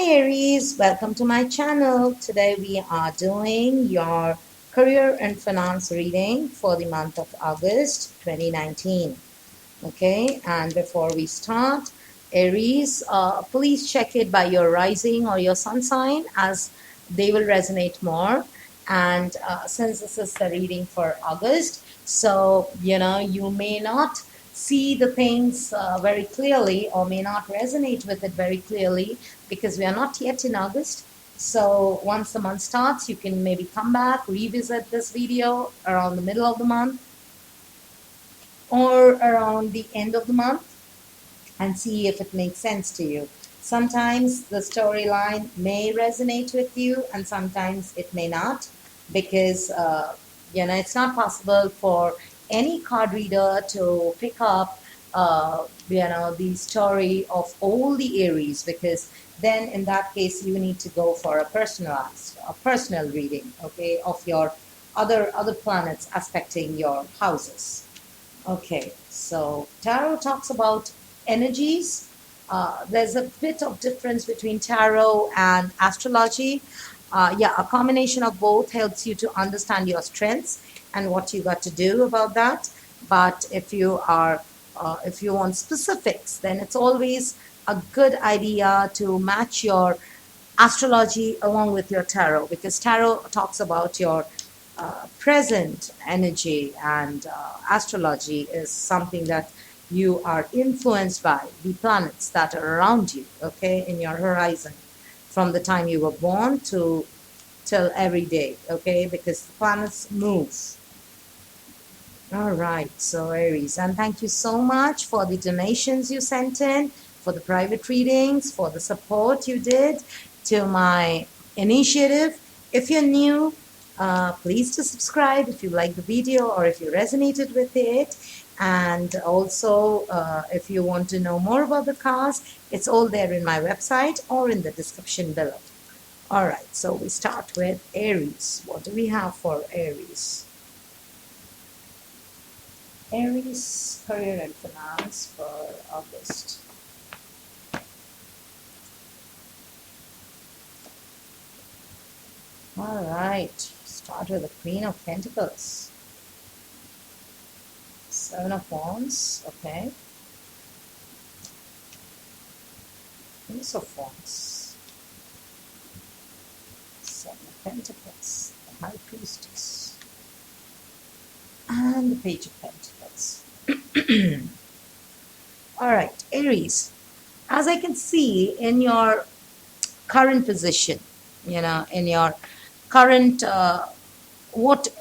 Aries, welcome to my channel. Today we are doing your career and finance reading for the month of August 2019. Okay, and before we start, Aries, please check it by your rising or your sun sign as they will resonate more. And since this is the reading for August, so you may not see the things very clearly or may not resonate with it very clearly because we are not yet in August. So once the month starts, you can maybe come back, revisit this video around the middle of the month or around the end of the month and see if it makes sense to you. Sometimes the storyline may resonate with you and sometimes it may not because it's not possible for any card reader to pick up the story of all the Aries, because then in that case you need to go for a personal reading, okay, of your other planets aspecting your houses. Okay, so tarot talks about energies. There's a bit of difference between tarot and astrology. A combination of both helps you to understand your strengths and what you got to do about that. But if you want specifics, then it's always a good idea to match your astrology along with your tarot, because tarot talks about your present energy and astrology is something that you are influenced by the planets that are around you, okay, in your horizon from the time you were born to till every day, okay, because the planets move. All right, so Aries, and thank you so much for the donations you sent in, for the private readings, for the support you did to my initiative. If you're new, please to subscribe if you like the video or if you resonated with it. And also, if you want to know more about the cards, it's all there in my website or in the description below. All right, so we start with Aries. What do we have for Aries? Aries, career and finance for August. All right, start with the Queen of Pentacles. Seven of Wands, okay. Ace of Wands. Seven of Pentacles, the High Priestess. And the Page of Pentacles. All right, Aries, as I can see in your current position, in your current whatever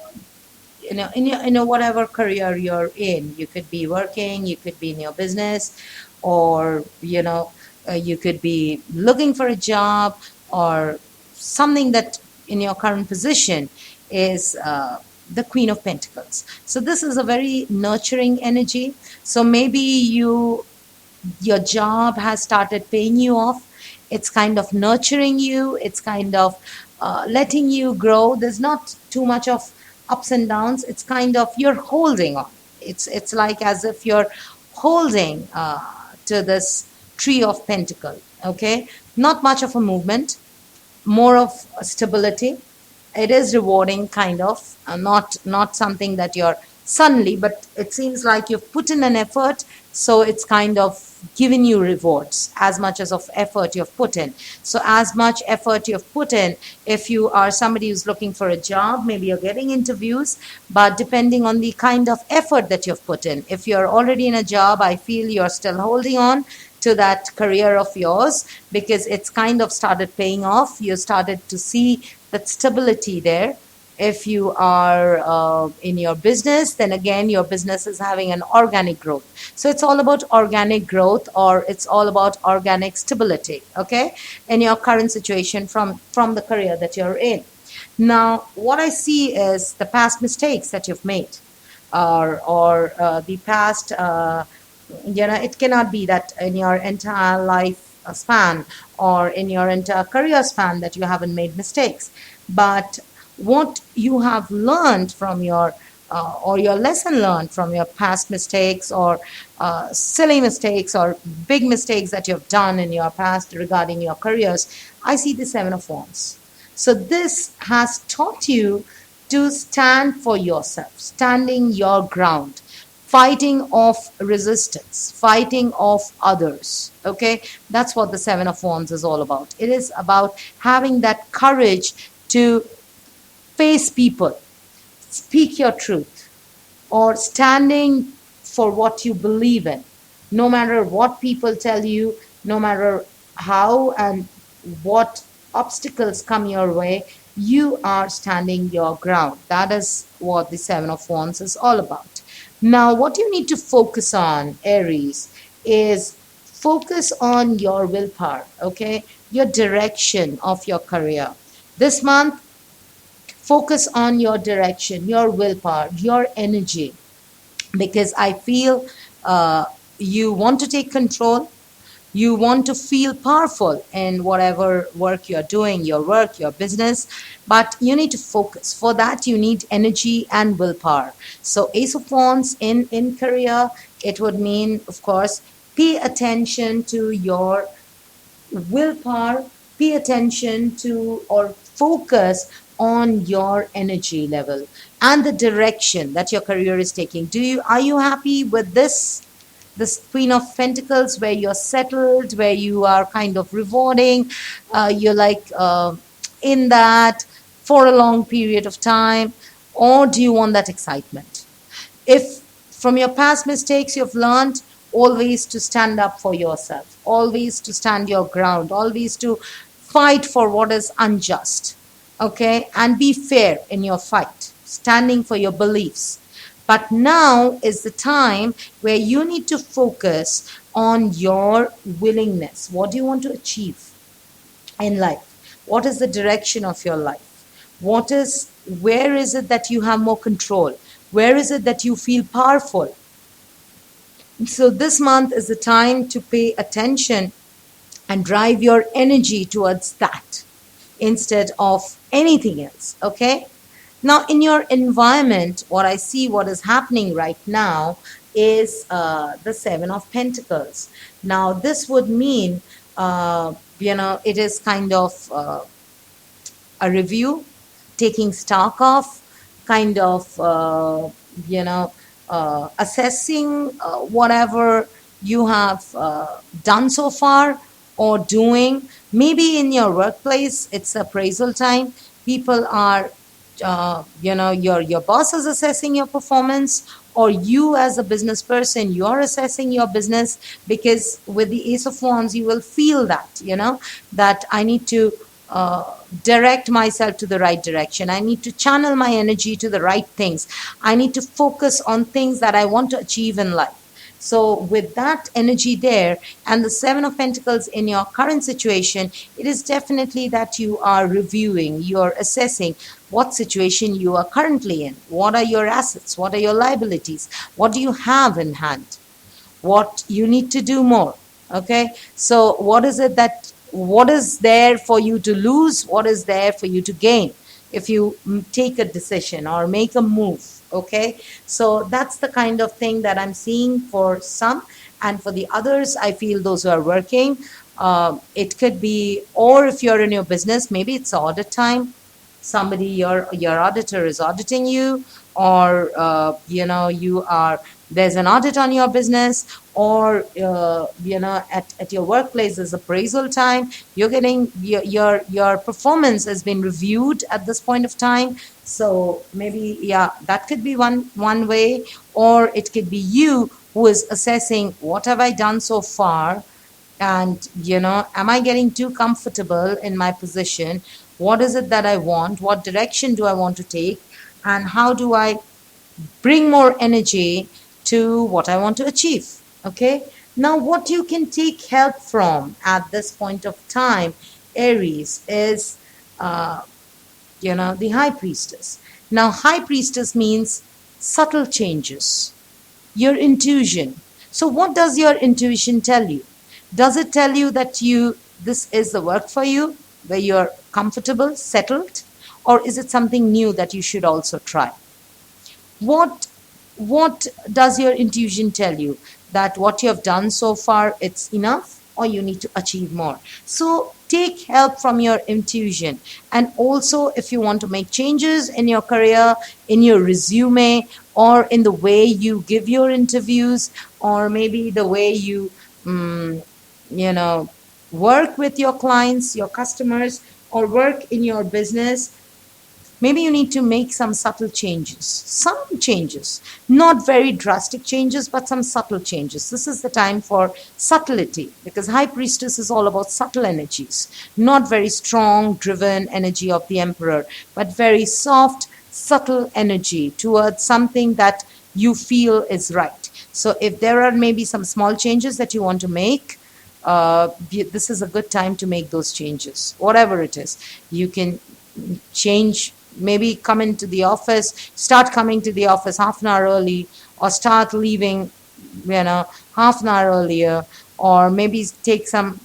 career you're in, you could be working, you could be in your business, or you could be looking for a job, or something that in your current position is the Queen of Pentacles. So this is a very nurturing energy. So maybe your job has started paying you off. It's kind of nurturing you. It's kind of letting you grow. There's not too much of ups and downs. It's kind of you're holding on. It's like as if you're holding to this Tree of Pentacle. Okay, not much of a movement, more of stability. It is rewarding, kind of, not something that you're suddenly, but it seems like you've put in an effort, so it's kind of giving you rewards as much as of effort you've put in. So as much effort you've put in, if you are somebody who's looking for a job, maybe you're getting interviews, but depending on the kind of effort that you've put in, if you're already in a job, I feel you're still holding on to that career of yours because it's kind of started paying off. You started to see that stability there. If you are in your business, then again your business is having an organic growth. So it's all about organic growth, or it's all about organic stability, okay, in your current situation from the career that you're in. Now what I see is the past mistakes that you've made, or the past it cannot be that in your entire life span or in your entire career span that you haven't made mistakes, but what you have learned from your or your lesson learned from your past mistakes, or silly mistakes, or big mistakes that you've done in your past regarding your careers. I see the Seven of Wands. So this has taught you to stand for yourself, standing your ground, fighting off resistance, fighting off others. Okay, that's what the Seven of Wands is all about. It is about having that courage to face people, speak your truth, or standing for what you believe in, no matter what people tell you, no matter how and what obstacles come your way, you are standing your ground. That is what the Seven of Wands is all about. Now, what you need to focus on, Aries, is focus on your willpower, okay? Your direction of your career. This month, focus on your direction, your willpower, your energy, because I feel you want to take control. You want to feel powerful in whatever work you're doing, your work, your business, but you need to focus. For that, you need energy and willpower. So, Ace of Wands in career, it would mean, of course, pay attention to your willpower, pay attention to or focus on your energy level and the direction that your career is taking. Are you happy with this Queen of Pentacles, where you're settled, where you are kind of rewarding, you're like in that for a long period of time, or do you want that excitement? If from your past mistakes you've learned always to stand up for yourself, always to stand your ground, always to fight for what is unjust, okay, and be fair in your fight, standing for your beliefs. But now is the time where you need to focus on your willingness. What do you want to achieve in life? What is the direction of your life? Where is it that you have more control? Where is it that you feel powerful? So this month is the time to pay attention and drive your energy towards that instead of anything else. Okay? Now, in your environment, what I see, what is happening right now is the Seven of Pentacles. Now, this would mean, it is kind of a review, taking stock of, kind of, assessing whatever you have done so far or doing. Maybe in your workplace, it's appraisal time. People are, your boss is assessing your performance, or you as a business person, you're assessing your business, because with the Ace of Wands, you will feel that, that I need to direct myself to the right direction. I need to channel my energy to the right things. I need to focus on things that I want to achieve in life. So, with that energy there and the Seven of Pentacles in your current situation, it is definitely that you are reviewing, you're assessing what situation you are currently in. What are your assets? What are your liabilities? What do you have in hand? What you need to do more? Okay, so what is there for you to lose? What is there for you to gain if you take a decision or make a move? Okay, so that's the kind of thing that I'm seeing for some, and for the others, I feel those who are working, it could be, or if you're in your business, maybe it's audit time. Somebody, your auditor is auditing you, or you are, there's an audit on your business, or at your workplace is appraisal time. You're getting your performance has been reviewed at this point of time. So maybe, yeah, that could be one way, or it could be you who is assessing, what have I done so far, and am I getting too comfortable in my position? What is it that I want? What direction do I want to take? And how do I bring more energy to what I want to achieve? Okay, now what you can take help from at this point of time, Aries, is the High Priestess. Now, High Priestess means subtle changes, your intuition. So what does your intuition tell you? Does it tell you that this is the work for you, where you're comfortable, settled, or is it something new that you should also try? what what does your intuition tell you? That what you have done so far, it's enough, or you need to achieve more? So take help from your intuition. And also, if you want to make changes in your career, in your resume, or in the way you give your interviews, or maybe the way you um, you know work with your clients, your customers, or work in your business, maybe you need to make some subtle changes. Some changes, not very drastic changes, but some subtle changes. This is the time for subtlety, because High Priestess is all about subtle energies, not very strong, driven energy of the Emperor, but very soft, subtle energy towards something that you feel is right. So if there are maybe some small changes that you want to make, this is a good time to make those changes. Whatever it is, you can change. Maybe come into the office, start coming to the office half an hour early, or start leaving, half an hour earlier, or maybe take some,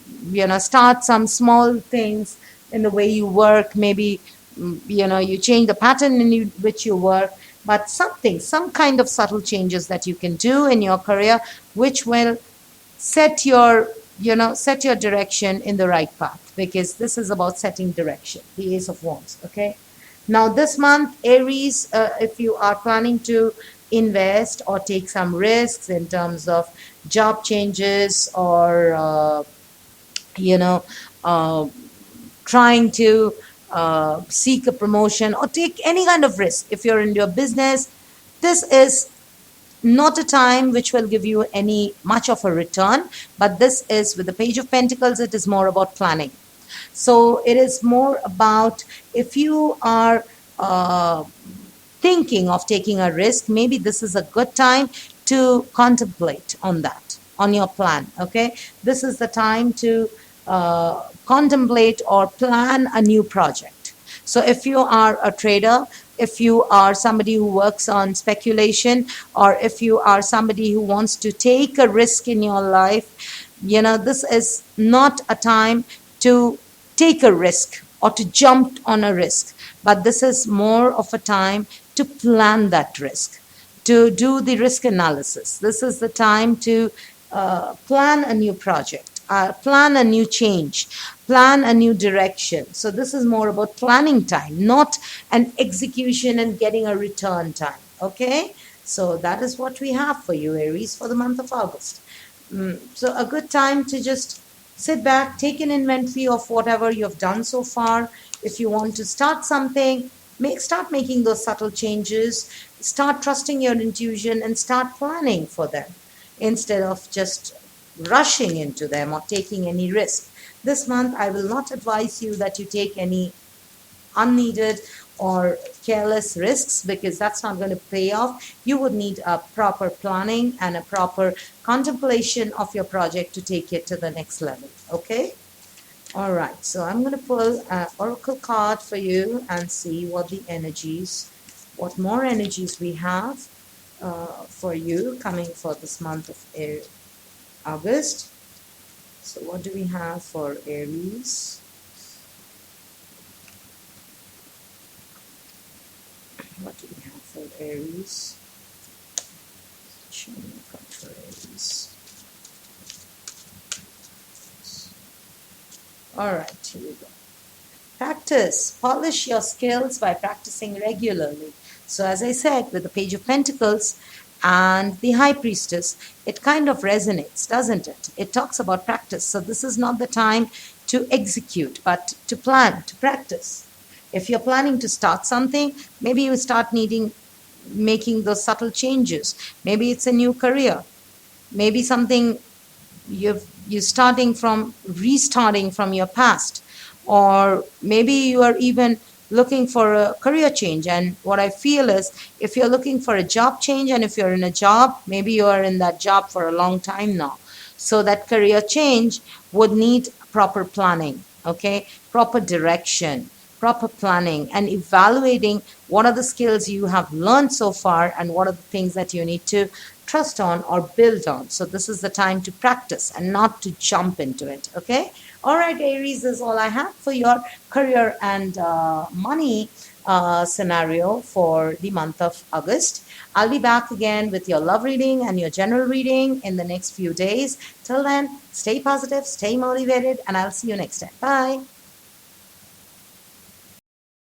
start some small things in the way you work. Maybe, you change the pattern which you work, but something, some kind of subtle changes that you can do in your career, which will set your set your direction in the right path, because this is about setting direction, the Ace of Wands. Okay, now this month, Aries, if you are planning to invest or take some risks in terms of job changes, or you know uh, trying to seek a promotion, or take any kind of risk, if you're in your business, this is not a time which will give you any much of a return. But this is, with the Page of Pentacles, it is more about planning. So it is more about, if you are thinking of taking a risk, maybe this is a good time to contemplate on that, on your plan. Okay, this is the time to contemplate or plan a new project. So if you are a trader, if you are somebody who works on speculation, or if you are somebody who wants to take a risk in your life, this is not a time to take a risk or to jump on a risk, but this is more of a time to plan that risk, to do the risk analysis. This is the time to plan a new project, plan a new change, plan a new direction. So this is more about planning time, not an execution and getting a return time. Okay, so that is what we have for you, Aries, for the month of August. So a good time to just sit back, take an inventory of whatever you've done so far. If you want to start something, start making those subtle changes, start trusting your intuition, and start planning for them, instead of just rushing into them or taking any risk. This month, I will not advise you that you take any unneeded or careless risks, because that's not going to pay off. You would need a proper planning and a proper contemplation of your project to take it to the next level. Okay? All right. So I'm going to pull an oracle card for you and see what the energies, what more energies we have for you coming for this month of August. So what do we have for Aries? What do we have for Aries? Show me a card for Aries. All right, here we go. Practice. Polish your skills by practicing regularly. So as I said, with the Page of Pentacles and the High Priestess, it kind of resonates, doesn't it? It talks about practice. So this is not the time to execute, but to plan, to practice. If you're planning to start something, maybe you start making those subtle changes. Maybe it's a new career. Maybe something you're restarting from your past. Or maybe you are even looking for a career change. And what I feel is, if you're looking for a job change, and if you're in a job, maybe you are in that job for a long time now. So that career change would need proper planning, okay? Proper direction, proper planning, and evaluating what are the skills you have learned so far, and what are the things that you need to trust on or build on. So this is the time to practice and not to jump into it. Okay. All right, Aries, is all I have for your career and money. scenario for the month of August. I'll be back again with your love reading and your general reading in the next few days. Till then, stay positive, stay motivated, and I'll see you next time. Bye.